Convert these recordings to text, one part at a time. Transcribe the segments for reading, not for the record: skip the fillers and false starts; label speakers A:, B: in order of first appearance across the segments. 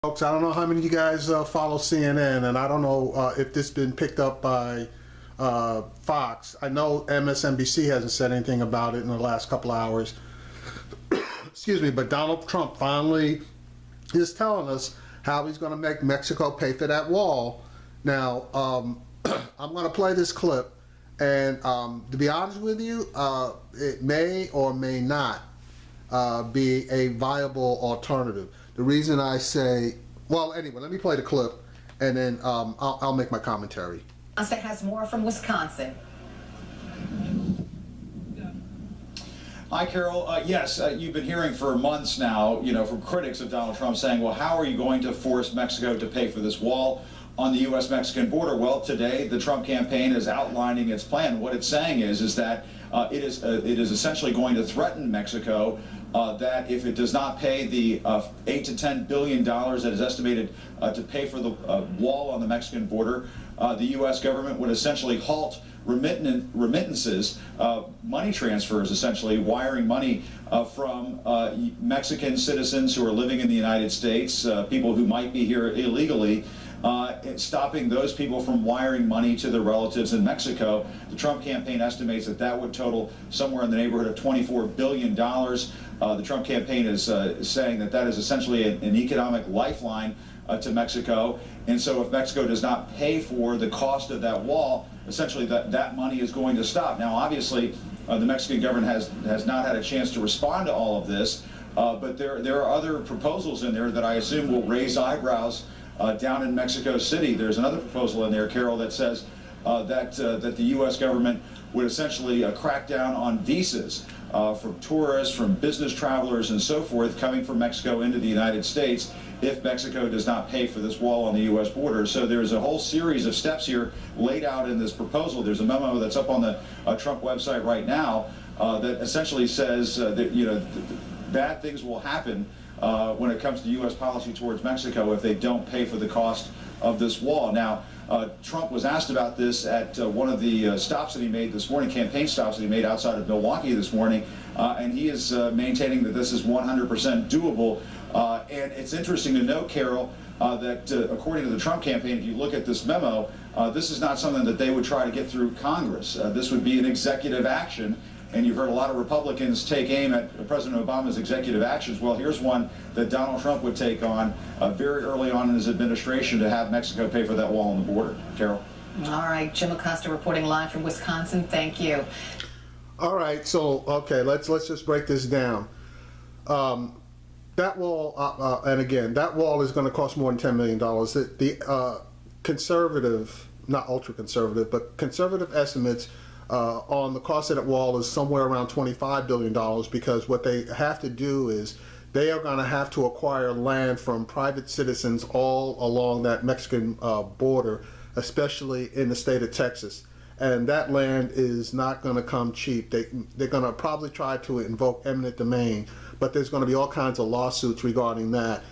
A: Folks, I don't know how many of you guys follow CNN, and I don't know if this has been picked up by Fox. I know MSNBC hasn't said anything about it in the last couple of hours. Excuse me, but Donald Trump finally is telling us how he's going to make Mexico pay for that wall. Now, I'm going to play this clip, and to be honest with you, it may or may not be a viable alternative. The reason I say, well, anyway, let me play the clip, and then I'll make my commentary.
B: That has more from Wisconsin.
C: Hi, Carol. Yes, you've been hearing for months now, from critics of Donald Trump saying, well, how are you going to force Mexico to pay for this wall on the U.S.-Mexican border? Well, today the Trump campaign is outlining its plan. What it's saying is that it is essentially going to threaten Mexico that if it does not pay the $8 to $10 billion that is estimated to pay for the wall on the Mexican border, the U.S. government would essentially halt remittances, money transfers, essentially wiring money from Mexican citizens who are living in the United States, people who might be here illegally, stopping those people from wiring money to their relatives in Mexico. The Trump campaign estimates that that would total somewhere in the neighborhood of $24 billion. The Trump campaign is saying that that is essentially an economic lifeline to Mexico. And so if Mexico does not pay for the cost of that wall, essentially that money is going to stop. Now, obviously, the Mexican government has not had a chance to respond to all of this, but there are other proposals in there that I assume will raise eyebrows down in Mexico City. There's another proposal in there, Carol, that says that the U.S. government would essentially crack down on visas from tourists, from business travelers, and so forth coming from Mexico into the United States if Mexico does not pay for this wall on the U.S. border. So there's a whole series of steps here laid out in this proposal. There's a memo that's up on the Trump website right now that essentially says that bad things will happen when it comes to U.S. policy towards Mexico if they don't pay for the cost of this wall. Now, Trump was asked about this at one of the stops that he made this morning, campaign stops that he made outside of Milwaukee this morning, and he is maintaining that this is 100% doable. And it's interesting to note, Carol, that according to the Trump campaign, if you look at this memo, this is not something that they would try to get through Congress. This would be an executive action. And you've heard a lot of Republicans take aim at President Obama's executive actions. Well, here's one that Donald Trump would take on very early on in his administration to have Mexico pay for that wall on the border. Carol?
B: All right, Jim Acosta reporting live from Wisconsin. Thank you.
A: All right, so, okay, let's just break this down. That wall, and again, that wall is going to cost more than $10 million. The conservative, not ultra-conservative, but conservative estimates on the cost of that wall is somewhere around $25 billion, because what they have to do is they are going to have to acquire land from private citizens all along that Mexican border, especially in the state of Texas. And that land is not going to come cheap. They're going to probably try to invoke eminent domain, but there's going to be all kinds of lawsuits regarding that,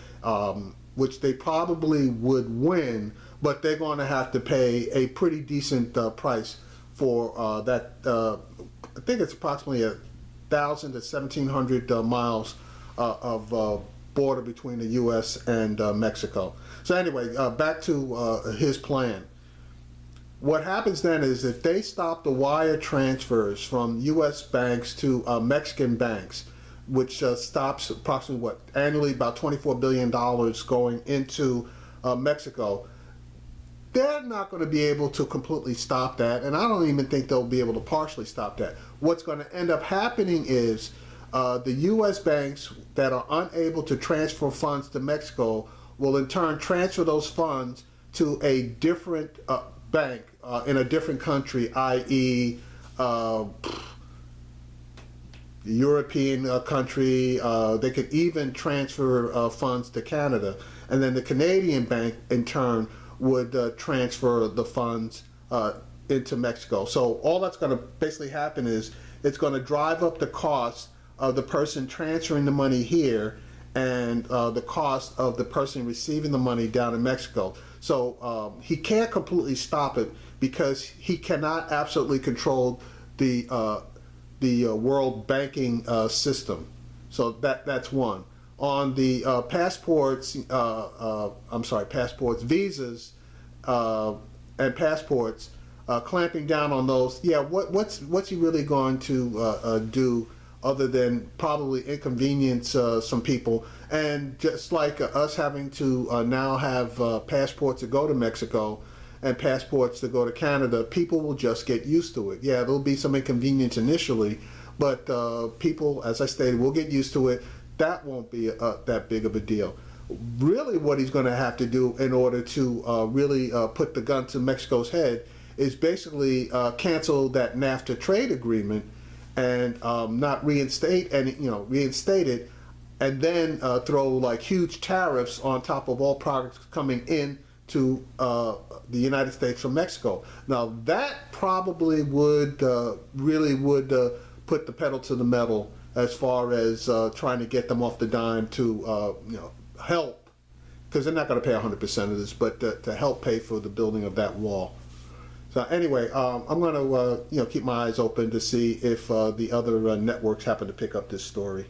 A: which they probably would win, but they're going to have to pay a pretty decent price for that. I think it's approximately 1,000 to 1,700 miles of border between the U.S. and Mexico. So anyway, back to his plan. What happens then is if they stop the wire transfers from U.S. banks to Mexican banks, which stops approximately annually about $24 billion going into Mexico, they're not going to be able to completely stop that, and I don't even think they'll be able to partially stop that. What's going to end up happening is the U.S. banks that are unable to transfer funds to Mexico will in turn transfer those funds to a different bank in a different country, i.e. European country. They could even transfer funds to Canada, and then the Canadian bank in turn would transfer the funds into Mexico. So all that's going to basically happen is it's going to drive up the cost of the person transferring the money here and the cost of the person receiving the money down in Mexico. So he can't completely stop it because he cannot absolutely control the world banking system. So that's one. on the passports, visas, and passports, clamping down on those. Yeah, what's he really going to do other than probably inconvenience some people? And just like us having to now have passports to go to Mexico and passports to go to Canada, people will just get used to it. Yeah, there'll be some inconvenience initially, but people, as I stated, will get used to it. That won't be that big of a deal. Really, what he's going to have to do in order to really put the gun to Mexico's head is basically cancel that NAFTA trade agreement and not reinstate it, and then throw like huge tariffs on top of all products coming in to the United States from Mexico. Now that probably would put the pedal to the metal as far as trying to get them off the dime to help, because they're not going to pay 100% of this, but to help pay for the building of that wall. So anyway, I'm going to keep my eyes open to see if the other networks happen to pick up this story.